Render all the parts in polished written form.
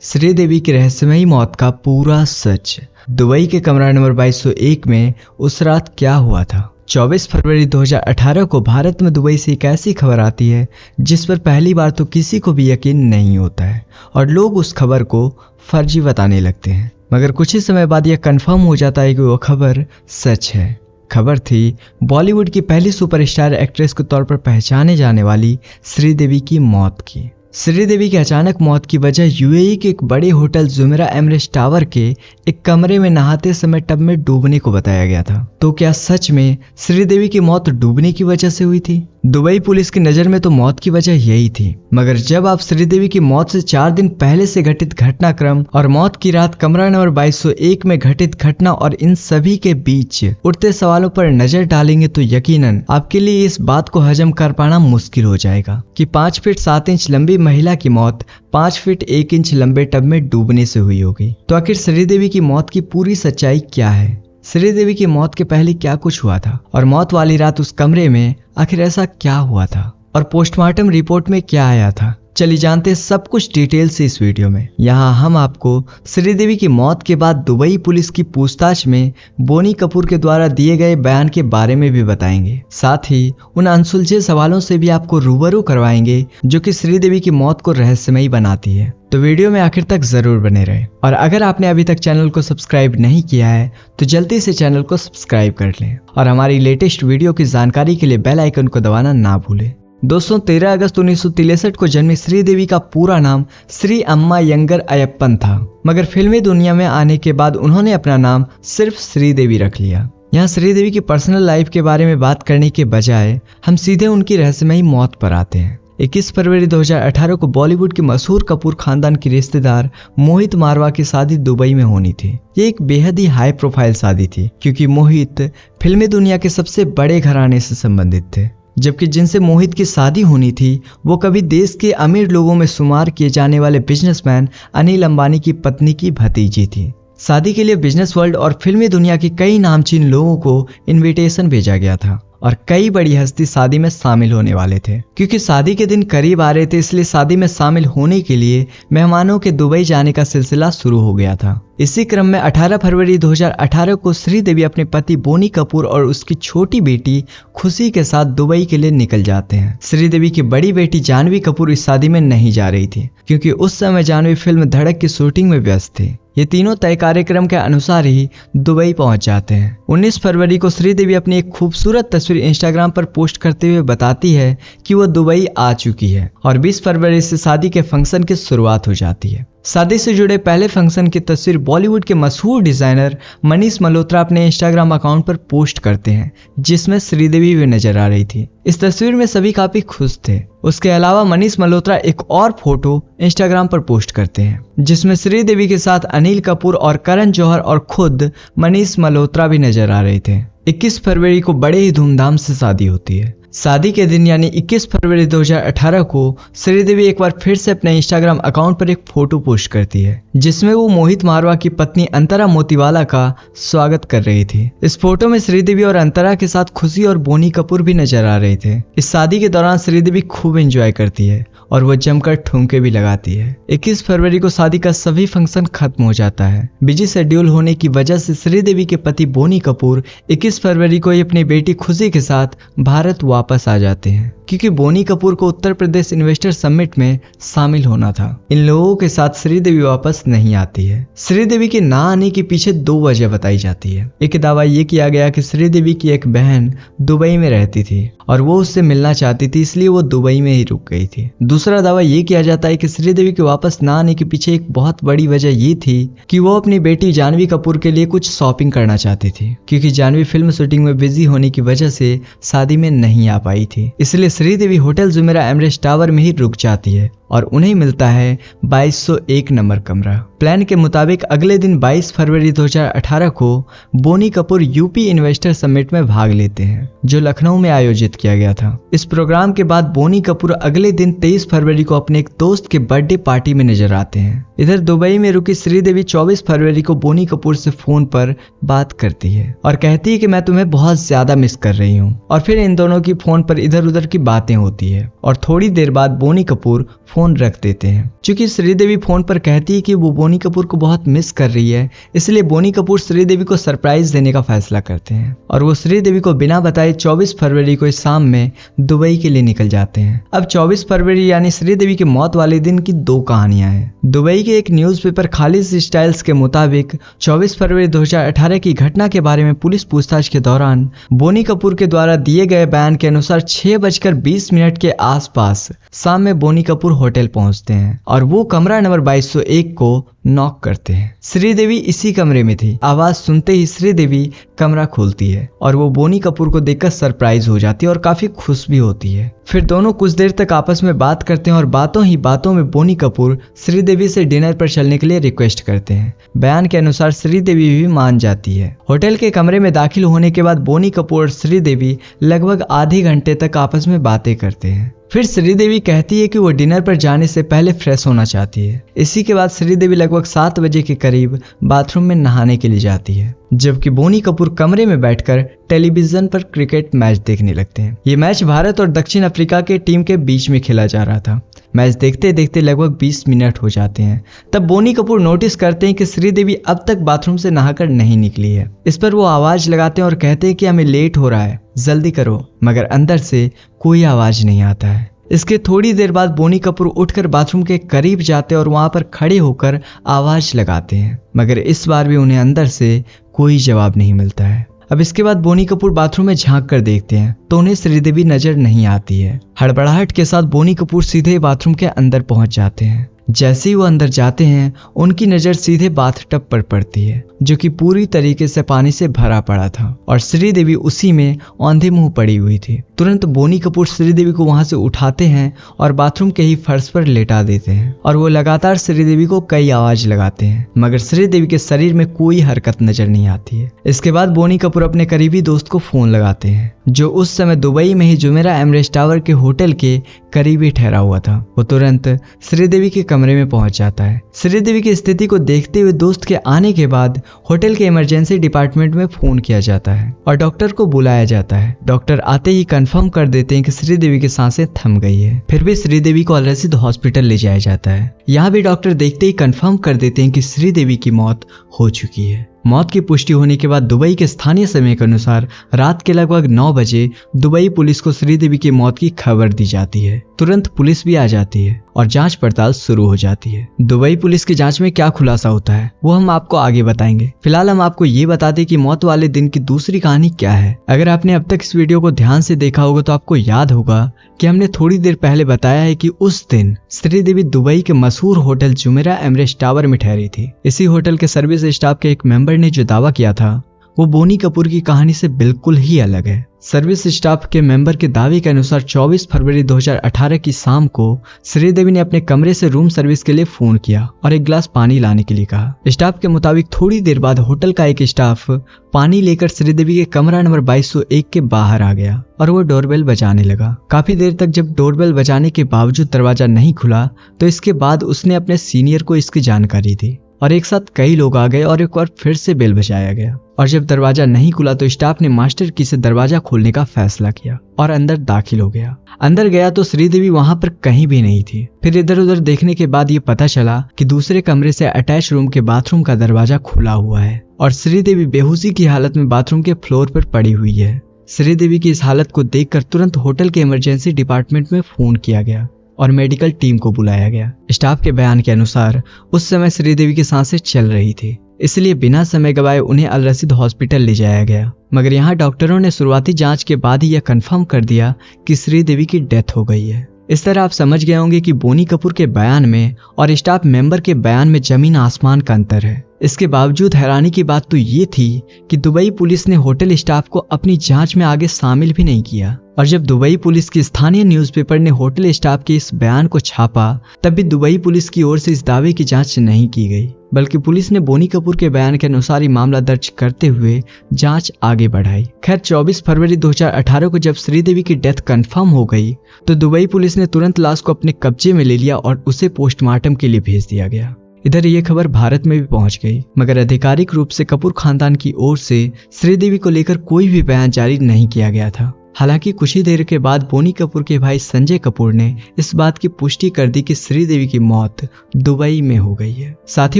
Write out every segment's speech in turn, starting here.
श्रीदेवी की रहस्यमयी मौत का पूरा सच। दुबई के कमरा नंबर 2201 में उस रात क्या हुआ था। 24 फरवरी 2018 को भारत में दुबई से एक ऐसी खबर आती है जिस पर पहली बार तो किसी को भी यकीन नहीं होता है और लोग उस खबर को फर्जी बताने लगते हैं, मगर कुछ ही समय बाद यह कंफर्म हो जाता है कि वो खबर सच है। खबर थी बॉलीवुड की पहली सुपरस्टार एक्ट्रेस के तौर पर पहचाने जाने वाली श्रीदेवी की मौत की। श्रीदेवी की अचानक मौत की वजह यूएई के एक बड़े होटल जुमेरा एमरेस्ट टावर के एक कमरे में नहाते समय टब में डूबने को बताया गया था। तो क्या सच में श्रीदेवी की मौत डूबने की वजह से हुई थी? दुबई पुलिस की नजर में तो मौत की वजह यही थी, मगर जब आप श्रीदेवी की मौत से 4 दिन पहले से घटित घटनाक्रम और मौत की रात कमरा नंबर 2201 में घटित घटना और इन सभी के बीच उठते सवालों पर नजर डालेंगे तो यकीनन आपके लिए इस बात को हजम कर पाना मुश्किल हो जाएगा कि 5 फीट 7 इंच लंबी महिला की मौत 5 फीट 1 इंच लंबे टब में डूबने से हुई होगी। तो आखिर श्रीदेवी की मौत की पूरी सच्चाई क्या है? श्रीदेवी की मौत के पहले क्या कुछ हुआ था और मौत वाली रात उस कमरे में आखिर ऐसा क्या हुआ था और पोस्टमार्टम रिपोर्ट में क्या आया था? चलिए जानते हैं सब कुछ डिटेल से इस वीडियो में। यहाँ हम आपको श्रीदेवी की मौत के बाद दुबई पुलिस की पूछताछ में बोनी कपूर के द्वारा दिए गए बयान के बारे में भी बताएंगे। साथ ही उन अनसुलझे सवालों से भी आपको रूबरू करवाएंगे जो कि श्रीदेवी की मौत को रहस्यमयी बनाती है। तो वीडियो में आखिर तक जरूर बने रहे और अगर आपने अभी तक चैनल को सब्सक्राइब नहीं किया है तो जल्दी से चैनल को सब्सक्राइब कर लें और हमारी लेटेस्ट वीडियो की जानकारी के लिए बेल आइकन को दबाना ना भूलें। दोस्तों 13 अगस्त 1963 को जन्मी श्रीदेवी का पूरा नाम श्री अम्मा यंगर अयप्पन था, मगर फिल्मी दुनिया में आने के बाद उन्होंने अपना नाम सिर्फ श्रीदेवी रख लिया। यहाँ श्रीदेवी की पर्सनल लाइफ के बारे में बात करने के बजाय हम सीधे उनकी रहस्यमयी मौत पर आते हैं। 21 फरवरी 2018 को बॉलीवुड के मशहूर कपूर खानदान के रिश्तेदार मोहित मारवा की शादी दुबई में होनी थी। ये एक बेहद ही हाई प्रोफाइल शादी थी क्योंकि मोहित फिल्मी दुनिया के सबसे बड़े घराने से संबंधित थे, जबकि जिनसे मोहित की शादी होनी थी वो कभी देश के अमीर लोगों में शुमार किए जाने वाले बिजनेसमैन अनिल अंबानी की पत्नी की भतीजी थी। शादी के लिए बिजनेस वर्ल्ड और फिल्मी दुनिया के कई नामचीन लोगों को इनविटेशन भेजा गया था और कई बड़ी हस्ती शादी में शामिल होने वाले थे। क्योंकि शादी के दिन करीब आ रहे थे इसलिए शादी में शामिल होने के लिए मेहमानों के दुबई जाने का सिलसिला शुरू हो गया था। इसी क्रम में 18 फरवरी 2018 को श्रीदेवी अपने पति बोनी कपूर और उसकी छोटी बेटी खुशी के साथ दुबई के लिए निकल जाते हैं। श्रीदेवी की बड़ी बेटी जानवी कपूर इस शादी में नहीं जा रही थी क्योंकि उस समय जानवी फिल्म धड़क की शूटिंग में व्यस्त थे। ये तीनों तय कार्यक्रम के अनुसार ही दुबई पहुंच जाते हैं। 19 फरवरी को श्रीदेवी अपनी एक खूबसूरत तस्वीर इंस्टाग्राम पर पोस्ट करते हुए बताती है कि वो दुबई आ चुकी है और 20 फरवरी से शादी के फंक्शन की शुरुआत हो जाती है। शादी से जुड़े पहले फंक्शन की तस्वीर बॉलीवुड के मशहूर डिजाइनर मनीष मल्होत्रा अपने इंस्टाग्राम अकाउंट पर पोस्ट करते हैं जिसमें श्रीदेवी भी नजर आ रही थी। इस तस्वीर में सभी काफी खुश थे। उसके अलावा मनीष मल्होत्रा एक और फोटो इंस्टाग्राम पर पोस्ट करते हैं जिसमें श्रीदेवी के साथ अनिल कपूर और करण जौहर और खुद मनीष मल्होत्रा भी नजर आ रहे थे। 21 फरवरी को बड़े ही धूमधाम से शादी होती है। शादी के दिन यानी 21 फरवरी 2018 को श्रीदेवी एक बार फिर से अपने इंस्टाग्राम अकाउंट पर एक फोटो पोस्ट करती है जिसमें वो मोहित मारवा की पत्नी अंतरा मोतीवाला का स्वागत कर रही थी। इस फोटो में श्रीदेवी और अंतरा के साथ खुशी और बोनी कपूर भी नजर आ रहे थे। इस शादी के दौरान श्रीदेवी खूब एंजॉय करती है और वो जमकर ठुमके भी लगाती है। 21 फरवरी को शादी का सभी फंक्शन खत्म हो जाता है। बिजी शेड्यूल होने की वजह से श्रीदेवी के पति बोनी कपूर 21 फरवरी को अपनी बेटी खुशी के साथ भारत वापस आ जाते हैं क्योंकि बोनी कपूर को उत्तर प्रदेश इन्वेस्टर समिट में शामिल होना था। इन लोगों के साथ श्रीदेवी वापस नहीं आती है। श्रीदेवी के ना आने के पीछे 2 वजह बताई जाती है। एक दावा ये किया गया कि श्रीदेवी की एक बहन दुबई में रहती थी और वो उससे मिलना चाहती थी इसलिए वो दुबई में ही रुक गई थी। दूसरा दावा ये किया जाता है कि श्रीदेवी के वापस ना आने के पीछे एक बहुत बड़ी वजह ये थी कि वो अपनी बेटी जानवी कपूर के लिए कुछ शॉपिंग करना चाहती थी क्योंकि जानवी फिल्म शूटिंग में बिजी होने की वजह से शादी में नहीं आ पाई थी। इसलिए श्रीदेवी होटल जुमेरा एमरेस्ट टावर में ही रुक जाती है और उन्हें मिलता है 2201 नंबर कमरा। प्लान के मुताबिक अगले दिन 22 फरवरी 2018 को Boney Kapoor UP investor summit में भाग लेते हैं जो लखनऊ में आयोजित किया गया था। इस प्रोग्राम के बाद बोनी कपूर अगले दिन 23 फरवरी को अपने एक दोस्त के बर्थडे पार्टी में नजर आते हैं। इधर दुबई में रुकी श्रीदेवी 24 फरवरी को बोनी कपूर से फोन पर बात करती है और कहती है कि मैं तुम्हें बहुत ज्यादा मिस कर रही हूँ और फिर इन दोनों की फोन पर इधर उधर की बातें होती है और थोड़ी देर बाद बोनी कपूर फोन रख देते हैं। क्योंकि श्रीदेवी फोन पर कहती है कि वो बोनी कपूर को बहुत मिस कर रही है, इसलिए बोनी कपूर श्रीदेवी को सरप्राइज देने का फैसला करते हैं और वो श्रीदेवी को बिना बताए 24 फरवरी को शाम में दुबई के लिए निकल जाते हैं। अब 24 फरवरी यानी श्रीदेवी की मौत वाले दिन की दो कहानियां हैं। दुबई के एक न्यूज़पेपर खालिद स्टाइल्स के मुताबिक 24 फरवरी 2018 की घटना के बारे में पुलिस पूछताछ के दौरान बोनी कपूर के द्वारा दिए गए बयान के अनुसार 6:20 के आसपास शाम में बोनी कपूर होटल पहुंचते हैं और वो कमरा नंबर 2201 को नॉक करते हैं। श्रीदेवी इसी कमरे में थी। आवाज सुनते ही श्रीदेवी कमरा खोलती है और वो बोनी कपूर को देखकर सरप्राइज हो जाती है और काफी खुश भी होती है। फिर दोनों कुछ देर तक आपस में बात करते हैं और बातों ही बातों में बोनी कपूर श्रीदेवी से डिनर पर चलने के लिए रिक्वेस्ट करते हैं। बयान के अनुसार श्रीदेवी भी मान जाती है। होटल के कमरे में दाखिल होने के बाद बोनी कपूर और श्रीदेवी लगभग आधे घंटे तक आपस में बातें करते हैं। फिर श्रीदेवी कहती है कि वो डिनर पर जाने से पहले फ्रेश होना चाहती है। इसी के बाद श्रीदेवी लगभग 7 बजे के करीब बाथरूम में नहाने के लिए जाती है, जबकि बोनी कपूर कमरे में बैठकर टेलीविजन पर क्रिकेट मैच देखने लगते हैं। ये मैच भारत और दक्षिण अफ्रीका के टीम के बीच में खेला जा रहा था। मैच देखते देखते लगभग 20 मिनट हो जाते हैं। तब बोनी कपूर नोटिस करते हैं कि श्रीदेवी अब तक बाथरूम से नहाकर नहीं निकली है। इस पर वो आवाज लगाते हैं और कहते हैं कि हमें लेट हो रहा है, जल्दी करो, मगर अंदर से कोई आवाज नहीं आता है। इसके थोड़ी देर बाद बोनी कपूर उठकर बाथरूम के करीब जाते हैं और वहां पर खड़े होकर आवाज लगाते हैं, मगर इस बार भी उन्हें अंदर से कोई जवाब नहीं मिलता है। अब इसके बाद बोनी कपूर बाथरूम में झांक कर देखते हैं तो उन्हें श्रीदेवी नजर नहीं आती है। हड़बड़ाहट के साथ बोनी कपूर सीधे बाथरूम के अंदर पहुंच जाते हैं। जैसे ही वो अंदर जाते हैं उनकी नजर सीधे बाथटब पर पड़ती है, जो कि पूरी तरीके से पानी से भरा पड़ा था और श्रीदेवी उसी में औंधे मुंह पड़ी हुई थी। तुरंत बोनी कपूर श्रीदेवी को वहां से उठाते हैं और बाथरूम के ही फर्श पर लेटा देते हैं और वो लगातार श्रीदेवी को कई आवाज लगाते हैं, मगर श्रीदेवी के शरीर में कोई हरकत नजर नहीं आती है। इसके बाद बोनी कपूर अपने करीबी दोस्त को फोन लगाते हैं, जो उस समय दुबई में ही जुमेरा एमरेस्ट टावर के होटल के करीब ही ठहरा हुआ था। वो तुरंत श्रीदेवी के कमरे में पहुंच जाता है। श्रीदेवी की स्थिति को देखते हुए दोस्त के आने के बाद होटल के इमरजेंसी डिपार्टमेंट में फोन किया जाता है और डॉक्टर को बुलाया जाता है। डॉक्टर आते ही कंफर्म कर देते हैं कि श्रीदेवी की सांसें थम गई है। फिर भी श्रीदेवी को अल रशीद हॉस्पिटल ले जाया जाता है। यहाँ भी डॉक्टर देखते ही कंफर्म कर देते हैं कि श्रीदेवी की मौत हो चुकी है। मौत की पुष्टि होने के बाद दुबई के स्थानीय समय के अनुसार रात के लगभग 9 बजे दुबई पुलिस को श्रीदेवी की मौत की खबर दी जाती है। तुरंत पुलिस भी आ जाती है और जांच पड़ताल शुरू हो जाती है। दुबई पुलिस की जांच में क्या खुलासा होता है वो हम आपको आगे बताएंगे। फिलहाल हम आपको ये बता दें कि मौत वाले दिन की दूसरी कहानी क्या है। अगर आपने अब तक इस वीडियो को ध्यान से देखा होगा तो आपको याद होगा कि हमने थोड़ी देर पहले बताया है कि उस दिन श्रीदेवी दुबई के मशहूर होटल जुमेरा एमरेस्ट टावर में ठहरी थी। इसी होटल के सर्विस स्टाफ के एक मेंबर ने जो दावा किया था वो बोनी कपूर की कहानी से बिल्कुल ही अलग है। सर्विस स्टाफ के मेंबर के दावे के अनुसार 24 फरवरी 2018 की शाम को श्रीदेवी ने अपने कमरे से रूम सर्विस के लिए फोन किया और एक गिलास पानी लाने के लिए कहा। स्टाफ के मुताबिक थोड़ी देर बाद होटल का एक स्टाफ पानी लेकर श्रीदेवी के कमरा नंबर 2201 के बाहर आ गया और वो डोरबेल बजाने लगा। काफी देर तक जब डोरबेल बजाने के बावजूद दरवाजा नहीं खुला तो इसके बाद उसने अपने सीनियर को इसकी जानकारी दी और एक साथ कई लोग आ गए और एक बार फिर से बेल बजाया गया और जब दरवाजा नहीं खुला तो स्टाफ ने मास्टर की से दरवाजा खोलने का फैसला किया और अंदर दाखिल हो गया। अंदर गया तो श्रीदेवी वहां पर कहीं भी नहीं थी। फिर इधर उधर देखने के बाद ये पता चला कि दूसरे कमरे से अटैच रूम के बाथरूम का दरवाजा खुला हुआ है और श्रीदेवी बेहोशी की हालत में बाथरूम के फ्लोर पर पड़ी हुई है। श्रीदेवी की इस हालत को देखकर तुरंत होटल के इमरजेंसी डिपार्टमेंट में फोन किया गया और मेडिकल टीम को बुलाया गया। स्टाफ के बयान के अनुसार उस समय श्रीदेवी की सांसें चल रही थी, इसलिए बिना समय गवाए उन्हें अल रशीद हॉस्पिटल ले जाया गया। मगर यहाँ डॉक्टरों ने शुरुआती जांच के बाद ही यह कंफर्म कर दिया कि श्रीदेवी की डेथ हो गई है। इस तरह आप समझ गए होंगे कि बोनी कपूर के बयान में और स्टाफ मेंबर के बयान में जमीन आसमान का अंतर है। इसके बावजूद हैरानी की बात तो ये थी कि दुबई पुलिस ने होटल स्टाफ को अपनी जांच में आगे शामिल भी नहीं किया और जब दुबई पुलिस की स्थानीय न्यूज़पेपर ने होटल स्टाफ के इस बयान को छापा तब भी दुबई पुलिस की ओर से इस दावे की जांच नहीं की गई, बल्कि पुलिस ने बोनी कपूर के बयान के अनुसार ही मामला दर्ज करते हुए जांच आगे बढ़ाई। खैर 24 फरवरी 2018 को जब श्रीदेवी की डेथ कंफर्म हो गई तो दुबई पुलिस ने तुरंत लाश को अपने कब्जे में ले लिया और उसे पोस्टमार्टम के लिए भेज दिया गया। इधर ये खबर भारत में भी पहुंच गई, मगर आधिकारिक रूप से कपूर खानदान की ओर से श्रीदेवी को लेकर कोई भी बयान जारी नहीं किया गया था। हालांकि कुछ ही देर के बाद बोनी कपूर के भाई संजय कपूर ने इस बात की पुष्टि कर दी कि श्रीदेवी की मौत दुबई में हो गई है। साथ ही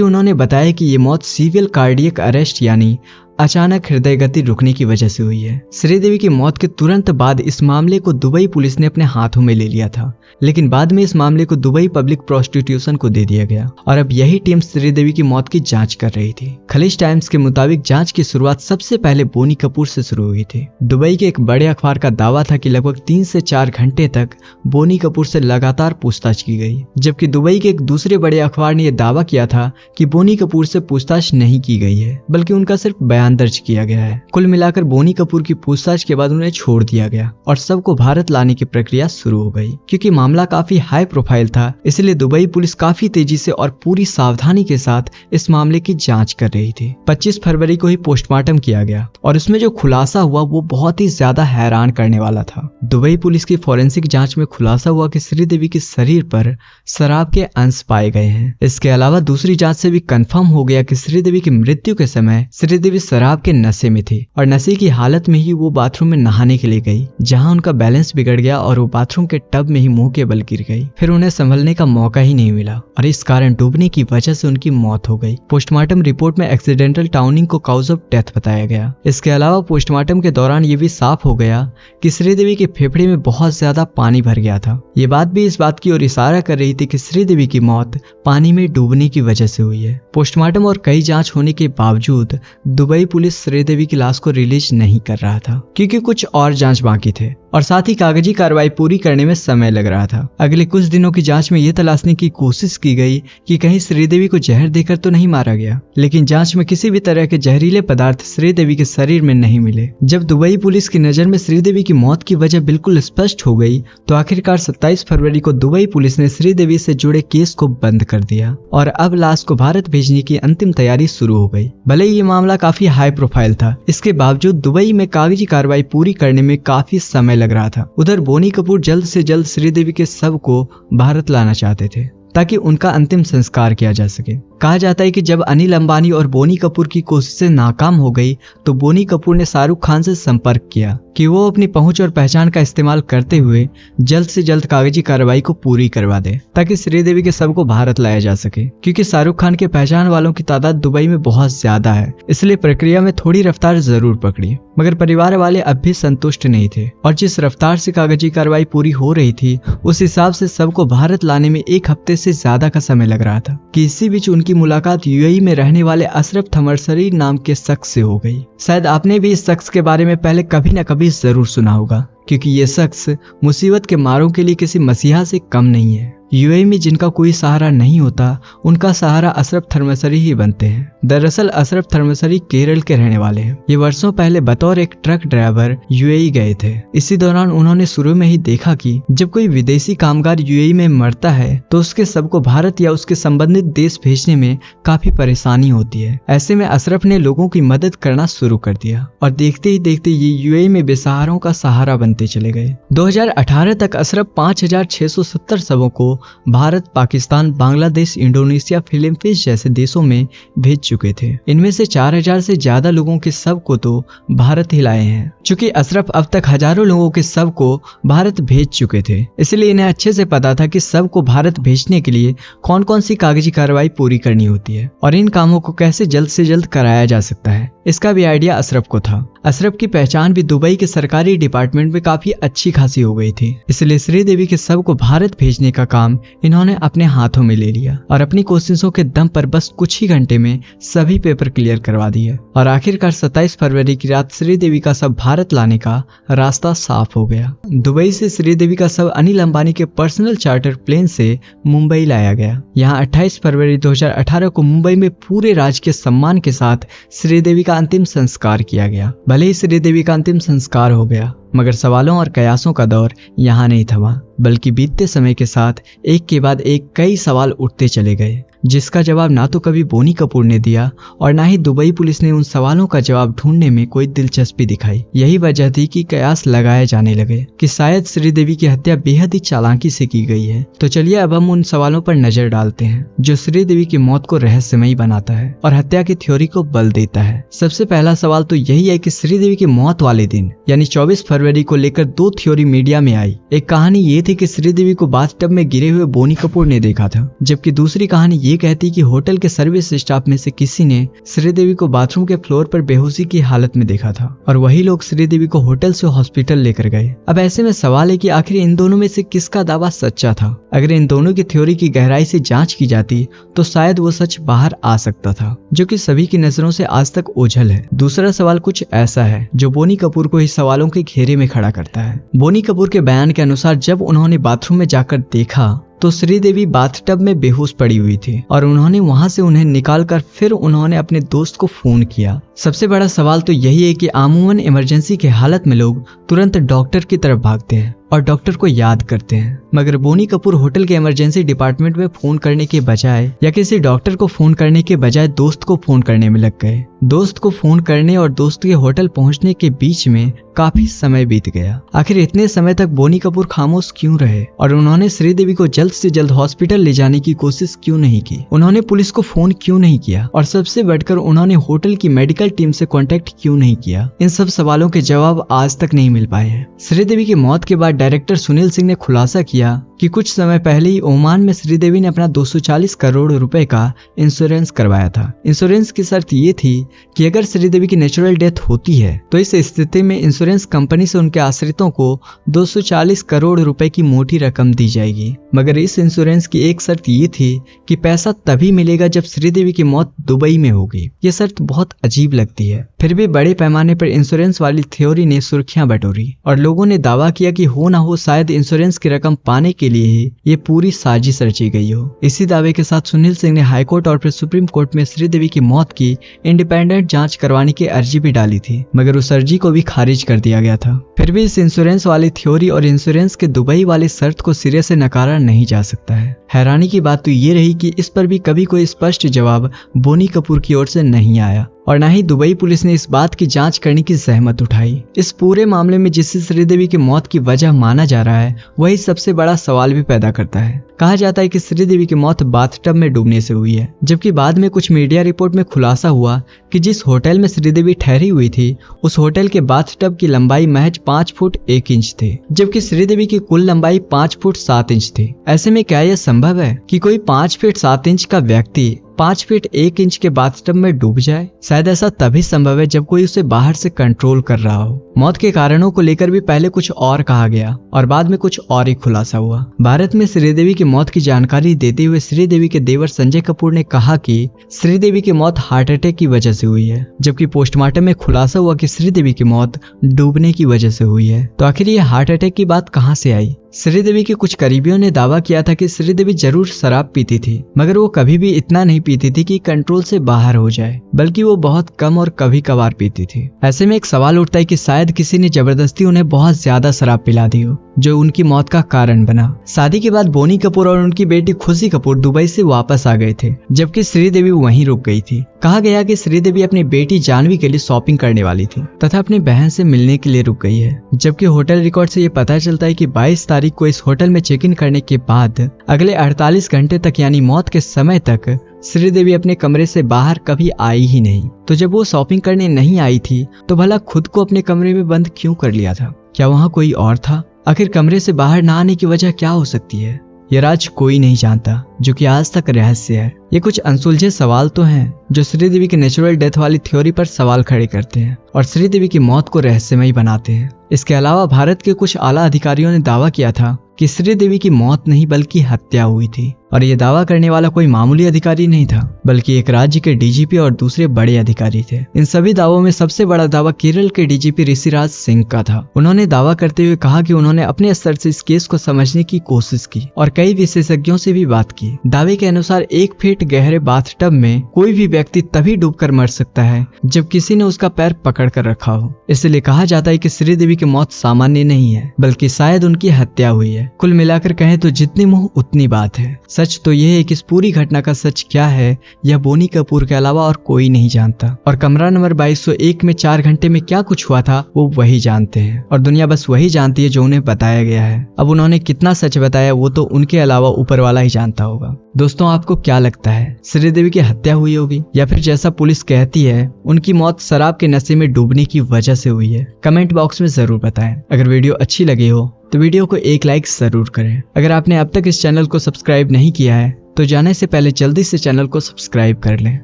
उन्होंने बताया कि ये मौत सीवियर कार्डियक अरेस्ट यानी अचानक हृदय गति रुकने की वजह से हुई है। श्रीदेवी की मौत के तुरंत बाद इस मामले को दुबई पुलिस ने अपने हाथों में ले लिया था, लेकिन बाद में इस मामले को दुबई पब्लिक प्रोस्टिट्यूशन को दे दिया गया और अब यही टीम श्रीदेवी की मौत की जांच कर रही थी। खलीज टाइम्स के मुताबिक जांच की शुरुआत सबसे पहले बोनी कपूर से शुरू हुई थी। दुबई के एक बड़े अखबार का दावा था कि लगभग 3 से 4 घंटे तक बोनी कपूर से लगातार पूछताछ की गई, जबकि दुबई के एक दूसरे बड़े अखबार ने यह दावा किया था कि बोनी कपूर से पूछताछ नहीं की गई है, बल्कि उनका सिर्फ बयान दर्ज किया गया है। कुल मिलाकर बोनी कपूर की पूछताछ के बाद उन्हें छोड़ दिया गया और सबको भारत लाने की प्रक्रिया शुरू हो गई। क्योंकि मामला काफी हाई प्रोफाइल था, इसलिए दुबई पुलिस काफी तेजी से और पूरी सावधानी के साथ इस मामले की जांच कर रही थी। 25 फरवरी को ही पोस्टमार्टम किया गया और उसमें जो खुलासा हुआ वो बहुत ही ज्यादा हैरान करने वाला था। दुबई पुलिस की फॉरेंसिक जांच में खुलासा हुआ कि श्रीदेवी के शरीर पर शराब के अंश पाए गए हैं। इसके अलावा दूसरी जांच से भी कंफर्म हो गया कि श्रीदेवी की मृत्यु के समय श्रीदेवी शराब के नशे में थी और नशे की हालत में ही वो बाथरूम में नहाने के लिए गई, जहां उनका बैलेंस बिगड़ गया और वो बाथरूम के टब में ही मुंह के बल गिर गई। फिर उन्हें संभलने का मौका ही नहीं मिला और इस कारण डूबने की वजह से उनकी मौत हो गई। पोस्टमार्टम रिपोर्ट में एक्सीडेंटल टाउनिंग को काउज ऑफ डेथ बताया गया। इसके अलावा पोस्टमार्टम के दौरान ये भी साफ हो गया कि श्रीदेवी के फेफड़े में बहुत ज्यादा पानी भर गया था। ये बात भी इस बात की ओर इशारा कर रही थी कि श्रीदेवी की मौत पानी में डूबने की वजह से हुई है। पोस्टमार्टम और कई जांच होने के बावजूद दुबई पुलिस श्रीदेवी की लाश को रिलीज नहीं कर रहा था, क्योंकि कुछ और जांच बाकी थे और साथ ही कागजी कार्रवाई पूरी करने में समय लग रहा था। अगले कुछ दिनों की जांच में यह तलाशने की कोशिश की गई कि कहीं श्रीदेवी को जहर देकर तो नहीं मारा गया, लेकिन जांच में किसी भी तरह के जहरीले पदार्थ श्रीदेवी के शरीर में नहीं मिले। जब दुबई पुलिस की नजर में श्रीदेवी की मौत की वजह बिल्कुल स्पष्ट हो गई तो आखिरकार 27 फरवरी को दुबई पुलिस ने श्रीदेवी से जुड़े केस को बंद कर दिया और अब लाश को भारत भेजने की अंतिम तैयारी शुरू हो गई। भले ही ये मामला काफी हाई प्रोफाइल था, इसके बावजूद दुबई में कागजी कार्रवाई पूरी करने में काफी समय लग रहा था। उधर बोनी कपूर जल्द से जल्द श्रीदेवी के शव को भारत लाना चाहते थे ताकि उनका अंतिम संस्कार किया जा सके। कहा जाता है कि जब अनिल अंबानी और बोनी कपूर की कोशिशें नाकाम हो गई तो बोनी कपूर ने शाहरुख खान से संपर्क किया कि वो अपनी पहुंच और पहचान का इस्तेमाल करते हुए जल्द से जल्द कागजी कार्रवाई को पूरी करवा दे ताकि श्रीदेवी के शव को भारत लाया जा सके। क्योंकि शाहरुख खान के पहचान वालों की तादाद दुबई में बहुत ज्यादा है, इसलिए प्रक्रिया में थोड़ी रफ्तार जरूर पकड़ी, मगर परिवार वाले अब भी संतुष्ट नहीं थे और जिस रफ्तार से कागजी कार्रवाई पूरी हो रही थी उस हिसाब से शव को भारत लाने में 1 हफ्ते से ज्यादा का समय लग रहा था कि इसी बीच उनकी मुलाकात यूएई में रहने वाले अशरफ थमरसरी नाम के शख्स से हो गई। शायद आपने भी इस शख्स के बारे में पहले कभी न कभी जरूर सुना होगा, क्योंकि ये शख्स मुसीबत के मारों के लिए किसी मसीहा से कम नहीं है। यूएई में जिनका कोई सहारा नहीं होता उनका सहारा अशरफ थर्मसरी ही बनते हैं। दरअसल अशरफ थर्मसरी केरल के रहने वाले हैं। ये वर्षों पहले बतौर एक ट्रक ड्राइवर यूएई गए थे। इसी दौरान उन्होंने शुरू में ही देखा कि जब कोई विदेशी कामगार यूएई में मरता है तो उसके शव को भारत या उसके संबंधित देश भेजने में काफी परेशानी होती है। ऐसे में अशरफ ने लोगों की मदद करना शुरू कर दिया और देखते ही देखते ये यूएई में बेसहारों का सहारा बनते चले गए। 2018 तक अशरफ 5670 शवों को भारत, पाकिस्तान, बांग्लादेश, इंडोनेशिया, फिलीपींस जैसे देशों में भेज चुके थे। इनमें से 4000 से ज्यादा लोगों के शव को तो भारत ही लाए हैं। चूंकि अशरफ अब तक हजारों लोगों के शव को भारत भेज चुके थे, इसलिए इन्हें अच्छे से पता था कि शव को भारत भेजने के लिए कौन कौन सी कागजी कार्रवाई पूरी करनी होती है और इन कामों को कैसे जल्द से जल्द कराया जा सकता है। इसका भी आइडिया अशरफ को था। अशरफ की पहचान भी दुबई के सरकारी डिपार्टमेंट में काफी अच्छी खासी हो गई थी, इसलिए श्रीदेवी के शव को भारत भेजने का काम इन्होंने अपने हाथों में ले लिया और अपनी कोशिशों के दम पर बस कुछ ही घंटे में सभी पेपर क्लियर करवा दिए और आखिरकार 27 फरवरी की रात श्रीदेवी का शव भारत लाने का रास्ता साफ हो गया। दुबई से श्रीदेवी का शव अनिल अंबानी के पर्सनल चार्टर प्लेन से मुंबई लाया गया। यहाँ 28 फरवरी 2018 को मुंबई में पूरे राजकीय सम्मान के साथ श्रीदेवी का अंतिम संस्कार किया गया। भले ही श्रीदेवी का अंतिम संस्कार हो गया, मगर सवालों और कयासों का दौर यहाँ नहीं थमा, बल्कि बीतते समय के साथ एक के बाद एक कई सवाल उठते चले गए। जिसका जवाब ना तो कभी बोनी कपूर ने दिया और ना ही दुबई पुलिस ने उन सवालों का जवाब ढूंढने में कोई दिलचस्पी दिखाई। यही वजह थी कि कयास लगाए जाने लगे कि शायद श्रीदेवी की हत्या बेहद ही चालाकी से की गई है। तो चलिए अब हम उन सवालों पर नजर डालते हैं जो श्रीदेवी की मौत को रहस्यमयी बनाता है और हत्या की थ्योरी को बल देता है। सबसे पहला सवाल तो यही है कि श्रीदेवी की मौत वाले दिन यानी 24 फरवरी को लेकर दो थ्योरी मीडिया में आई। एक कहानी ये थी कि श्रीदेवी को बाथटब में गिरे हुए बोनी कपूर ने देखा था, जबकि दूसरी कहानी ये कहती कि होटल के सर्विस स्टाफ में से किसी ने श्रीदेवी को बाथरूम के फ्लोर पर बेहोशी की हालत में देखा था और वही लोग श्रीदेवी को होटल से हॉस्पिटल लेकर गए। अब ऐसे में सवाल है कि आखिर इन दोनों में से किसका दावा सच्चा था। अगर इन दोनों की थ्योरी की गहराई से जांच की जाती तो शायद वो सच बाहर आ सकता था, जो कि सभी की नजरों से आज तक ओझल है। दूसरा सवाल कुछ ऐसा है जो बोनी कपूर को इस सवालों के घेरे में खड़ा करता है। बोनी कपूर के बयान के अनुसार जब उन्होंने बाथरूम में जाकर देखा तो श्रीदेवी बाथटब में बेहोश पड़ी हुई थी और उन्होंने वहां से उन्हें निकालकर फिर उन्होंने अपने दोस्त को फोन किया। सबसे बड़ा सवाल तो यही है कि आमूमन इमरजेंसी की हालत में लोग तुरंत डॉक्टर की तरफ भागते हैं और डॉक्टर को याद करते हैं, मगर बोनी कपूर होटल के इमरजेंसी डिपार्टमेंट में फोन करने के बजाय या किसी डॉक्टर को फोन करने के बजाय दोस्त को फोन करने में लग गए। दोस्त को फोन करने और दोस्त के होटल पहुंचने के बीच में काफी समय बीत गया। आखिर इतने समय तक बोनी कपूर खामोश क्यों रहे और उन्होंने श्रीदेवी को जल्द से जल्द हॉस्पिटल ले जाने की कोशिश क्यों नहीं की? उन्होंने पुलिस को फोन क्यों नहीं किया और सबसे बढ़कर उन्होंने होटल की मेडिकल टीम से कांटेक्ट क्यों नहीं किया? इन सब सवालों के जवाब आज तक नहीं मिल पाए हैं। श्रीदेवी की मौत के बाद डायरेक्टर सुनील सिंह ने खुलासा किया कि कुछ समय पहले ही ओमान में श्रीदेवी ने अपना 240 करोड़ रुपए का इंश्योरेंस करवाया था। इंश्योरेंस की शर्त ये थी कि अगर श्रीदेवी की नेचुरल डेथ होती है तो इस स्थिति में इंश्योरेंस कंपनी से उनके आश्रितों को 240 करोड़ रुपए की मोटी रकम दी जाएगी, मगर इस इंश्योरेंस की एक शर्त ये थी कि पैसा तभी मिलेगा जब श्रीदेवी की मौत दुबई में होगी। ये शर्त बहुत अजीब लगती है, फिर भी बड़े पैमाने पर इंश्योरेंस वाली थ्योरी ने सुर्खियां बटोरी और लोगों ने दावा किया कि हो ना हो शायद इंश्योरेंस की रकम पाने के लिए ही ये पूरी साजिश रची गई हो। इसी दावे के साथ सुनील सिंह ने हाईकोर्ट और फिर सुप्रीम कोर्ट में श्रीदेवी की मौत की इंडिपेंडेंट जांच करवाने की अर्जी भी डाली थी, मगर उस अर्जी को भी खारिज कर दिया गया था। फिर भी इस इंश्योरेंस वाली थ्योरी और इंश्योरेंस के दुबई वाली शर्त को सिरे से नकारा नहीं जा सकता है। हैरानी की बात तो ये रही कि इस पर भी कभी कोई स्पष्ट जवाब बोनी कपूर की ओर से नहीं आया और न ही दुबई पुलिस ने इस बात की जांच करने की जहमत उठाई। इस पूरे मामले में जिसे श्रीदेवी की मौत की वजह माना जा रहा है वही सबसे बड़ा सवाल भी पैदा करता है। कहा जाता है कि श्रीदेवी की मौत बाथटब में डूबने से हुई है, जबकि बाद में कुछ मीडिया रिपोर्ट में खुलासा हुआ कि जिस होटल में श्रीदेवी ठहरी हुई थी उस होटल के बाथटब की लंबाई महज 5 फुट 1 इंच थी, जबकि श्रीदेवी की कुल लंबाई 5 फुट 7 इंच थी। ऐसे में क्या यह संभव है कि कोई 5 फीट 7 इंच का व्यक्ति 5 फीट 1 इंच के बाथटब में डूब जाए? शायद ऐसा तभी संभव है जब कोई उसे बाहर से कंट्रोल कर रहा हो। मौत के कारणों को लेकर भी पहले कुछ और कहा गया और बाद में कुछ और ही खुलासा हुआ। भारत में श्रीदेवी की मौत की जानकारी देते हुए श्रीदेवी के देवर संजय कपूर ने कहा कि श्रीदेवी की मौत हार्ट अटैक की वजह से हुई है, जबकि पोस्टमार्टम में खुलासा हुआ कि श्रीदेवी की मौत डूबने की वजह से हुई है। तो आखिर ये हार्ट अटैक की बात कहां से आई? श्रीदेवी के कुछ करीबियों ने दावा किया था कि श्रीदेवी जरूर शराब पीती थी, मगर वो कभी भी इतना नहीं पीती थी कि कंट्रोल से बाहर हो जाए, बल्कि वो बहुत कम और कभी कभार पीती थी। ऐसे में एक सवाल उठता है कि शायद किसी ने जबरदस्ती उन्हें बहुत ज्यादा शराब पिला दी हो, जो उनकी मौत का कारण बना। शादी के बाद बोनी कपूर और उनकी बेटी खुशी कपूर दुबई से वापस आ गए थे, जबकि श्रीदेवी वहीं रुक गई थी। कहा गया कि श्रीदेवी अपनी बेटी जानवी के लिए शॉपिंग करने वाली थी तथा अपनी बहन से मिलने के लिए रुक गई है, जबकि होटल रिकॉर्ड से ये पता चलता है कि 22 तारीख को इस होटल में चेक इन करने के बाद अगले 48 घंटे तक यानी मौत के समय तक श्रीदेवी अपने कमरे से बाहर कभी आई ही नहीं। तो जब वो शॉपिंग करने नहीं आई थी तो भला खुद को अपने कमरे में बंद क्यों कर लिया था? क्या वहाँ कोई और था? आखिर कमरे से बाहर ना आने की वजह क्या हो सकती है? ये राज कोई नहीं जानता, जो कि आज तक रहस्य है। ये कुछ अनसुलझे सवाल तो हैं जो श्रीदेवी की नेचुरल डेथ वाली थ्योरी पर सवाल खड़े करते हैं और श्रीदेवी की मौत को रहस्यमयी बनाते हैं। इसके अलावा भारत के कुछ आला अधिकारियों ने दावा किया था कि श्रीदेवी की मौत नहीं बल्कि हत्या हुई थी, और ये दावा करने वाला कोई मामूली अधिकारी नहीं था, बल्कि एक राज्य के डीजीपी और दूसरे बड़े अधिकारी थे। इन सभी दावों में सबसे बड़ा दावा केरल के डीजीपी ऋषिराज सिंह का था। उन्होंने दावा करते हुए कहा कि उन्होंने अपने स्तर से इस केस को समझने की कोशिश की और कई विशेषज्ञों से भी बात की। दावे के अनुसार 1 फीट गहरे बाथटब में कोई भी व्यक्ति तभी डूबकर मर सकता है जब किसी ने उसका पैर पकड़ कर रखा हो। इसलिए कहा जाता है कि श्रीदेवी की मौत सामान्य नहीं है, बल्कि शायद उनकी हत्या हुई है। कुल मिलाकर कहें तो जितनी मुंह उतनी बात है। सच तो यह है कि इस पूरी घटना का सच क्या है यह बोनी कपूर के अलावा और कोई नहीं जानता, और कमरा नंबर 2201 में 4 घंटे में क्या कुछ हुआ था वो वही जानते हैं, और दुनिया बस वही जानती है जो उन्हें बताया गया है। अब उन्होंने कितना सच बताया वो तो उनके अलावा ऊपर वाला ही जानता होगा। दोस्तों, आपको क्या लगता है, श्रीदेवी की हत्या हुई होगी या फिर जैसा पुलिस कहती है उनकी मौत शराब के नशे में डूबने की वजह से हुई है? कमेंट बॉक्स में जरूर बताएं। अगर वीडियो अच्छी लगी हो तो वीडियो को एक लाइक जरूर करें। अगर आपने अब तक इस चैनल को सब्सक्राइब नहीं किया है तो जाने से पहले जल्दी से चैनल को सब्सक्राइब कर लें,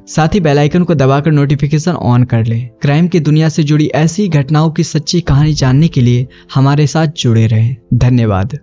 साथ ही बेल आइकन को दबाकर नोटिफिकेशन ऑन कर लें। क्राइम की दुनिया से जुड़ी ऐसी घटनाओं की सच्ची कहानी जानने के लिए हमारे साथ जुड़े रहें। धन्यवाद।